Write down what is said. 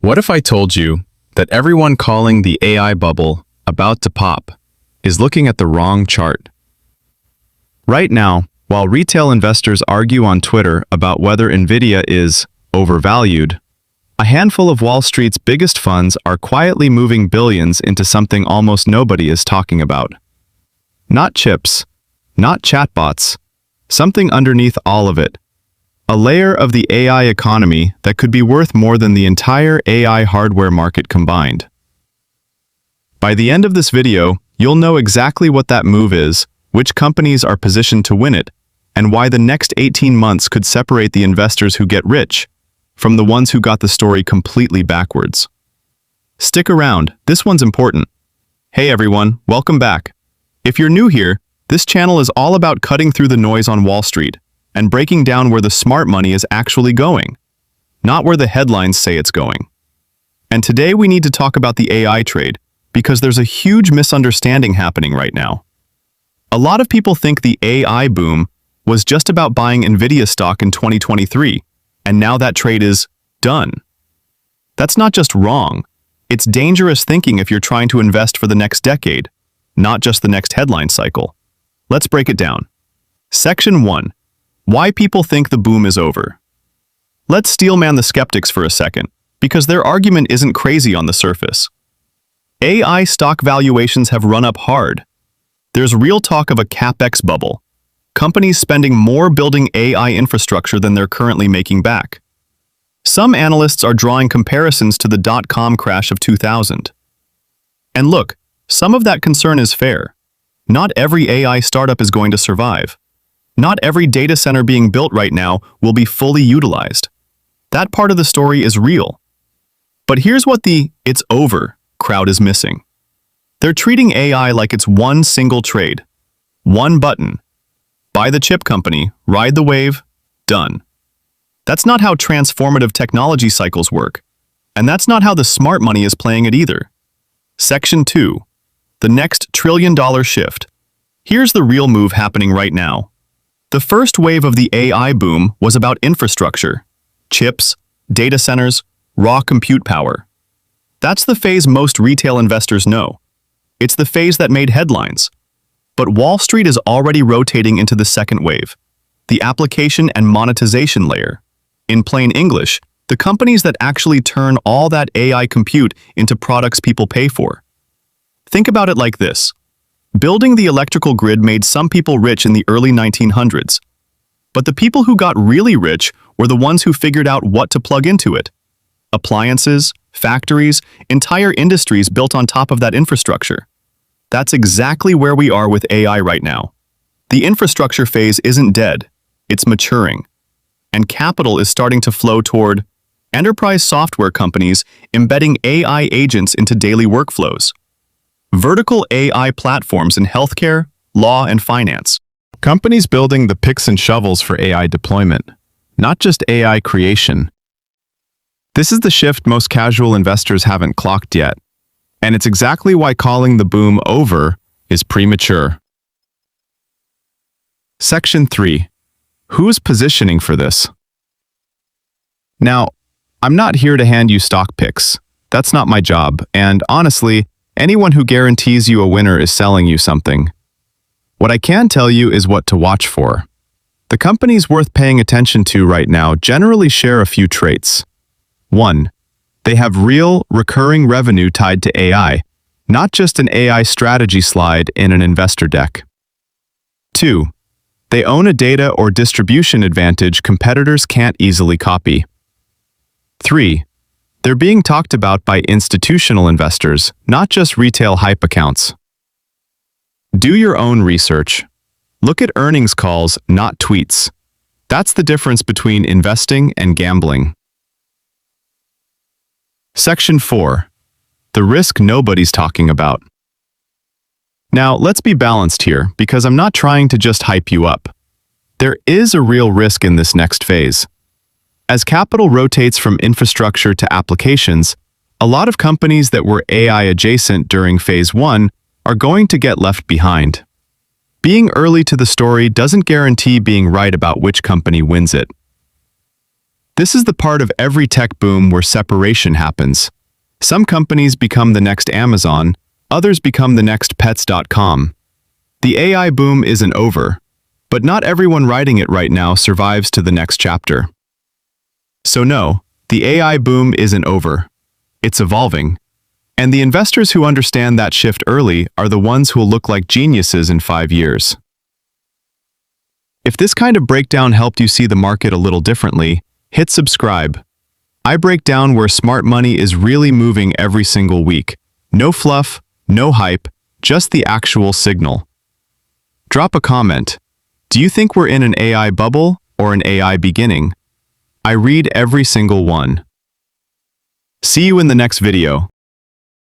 What if I told you that everyone calling the AI bubble about to pop is looking at the wrong chart? Right now, while retail investors argue on Twitter about whether Nvidia is overvalued, a handful of Wall Street's biggest funds are quietly moving billions into something almost nobody is talking about. Not chips, not chatbots, something underneath all of it. A layer of the AI economy that could be worth more than the entire AI hardware market combined. By the end of this video, you'll know exactly what that move is, which companies are positioned to win it, and why the next 18 months could separate the investors who get rich from the ones who got the story completely backwards. Stick around, this one's important. Hey everyone, welcome back. If you're new here, this channel is all about cutting through the noise on Wall Street and breaking down where the smart money is actually going, not where the headlines say it's going. And today we need to talk about the AI trade because there's a huge misunderstanding happening right now. A lot of people think the AI boom was just about buying Nvidia stock in 2023, and now that trade is done. That's not just wrong, it's dangerous thinking if you're trying to invest for the next decade, not just the next headline cycle. Let's break it down. Section 1. Why people think the boom is over. Let's steelman the skeptics for a second, because their argument isn't crazy on the surface. AI stock valuations have run up hard. There's real talk of a CapEx bubble, companies spending more building AI infrastructure than they're currently making back. Some analysts are drawing comparisons to the dot-com crash of 2000. And look, some of that concern is fair. Not every AI startup is going to survive. Not every data center being built right now will be fully utilized. That part of the story is real. But here's what the "it's over" crowd is missing. They're treating AI like it's one single trade. One button. Buy the chip company, ride the wave, done. That's not how transformative technology cycles work. And that's not how the smart money is playing it either. Section 2. The next trillion-dollar shift. Here's the real move happening right now. The first wave of the AI boom was about infrastructure, chips, data centers, raw compute power. That's the phase most retail investors know. It's the phase that made headlines. But Wall Street is already rotating into the second wave, the application and monetization layer. In plain English, the companies that actually turn all that AI compute into products people pay for. Think about it like this. Building the electrical grid made some people rich in the early 1900s. But the people who got really rich were the ones who figured out what to plug into it. Appliances, factories, entire industries built on top of that infrastructure. That's exactly where we are with AI right now. The infrastructure phase isn't dead, it's maturing. And capital is starting to flow toward enterprise software companies embedding AI agents into daily workflows. Vertical AI platforms in healthcare, law, and finance. Companies building the picks and shovels for AI deployment, not just AI creation. This is the shift most casual investors haven't clocked yet, and it's exactly why calling the boom over is premature. Section 3. Who's positioning for this? Now, I'm not here to hand you stock picks. That's not my job, and honestly, anyone who guarantees you a winner is selling you something. What I can tell you is what to watch for. The companies worth paying attention to right now generally share a few traits. 1. They have real, recurring revenue tied to AI, not just an AI strategy slide in an investor deck. 2. They own a data or distribution advantage competitors can't easily copy. 3. They're being talked about by institutional investors, not just retail hype accounts. Do your own research. Look at earnings calls, not tweets. That's the difference between investing and gambling. Section 4. The risk nobody's talking about. Now, let's be balanced here, because I'm not trying to just hype you up. There is a real risk in this next phase. As capital rotates from infrastructure to applications, a lot of companies that were AI adjacent during phase 1 are going to get left behind. Being early to the story doesn't guarantee being right about which company wins it. This is the part of every tech boom where separation happens. Some companies become the next Amazon, others become the next Pets.com. The AI boom isn't over, but not everyone riding it right now survives to the next chapter. So no, the AI boom isn't over. It's evolving. And the investors who understand that shift early are the ones who will look like geniuses in 5 years. If this kind of breakdown helped you see the market a little differently, hit subscribe. I break down where smart money is really moving every single week. No fluff, no hype, just the actual signal. Drop a comment. Do you think we're in an AI bubble or an AI beginning? I read every single one. See you in the next video.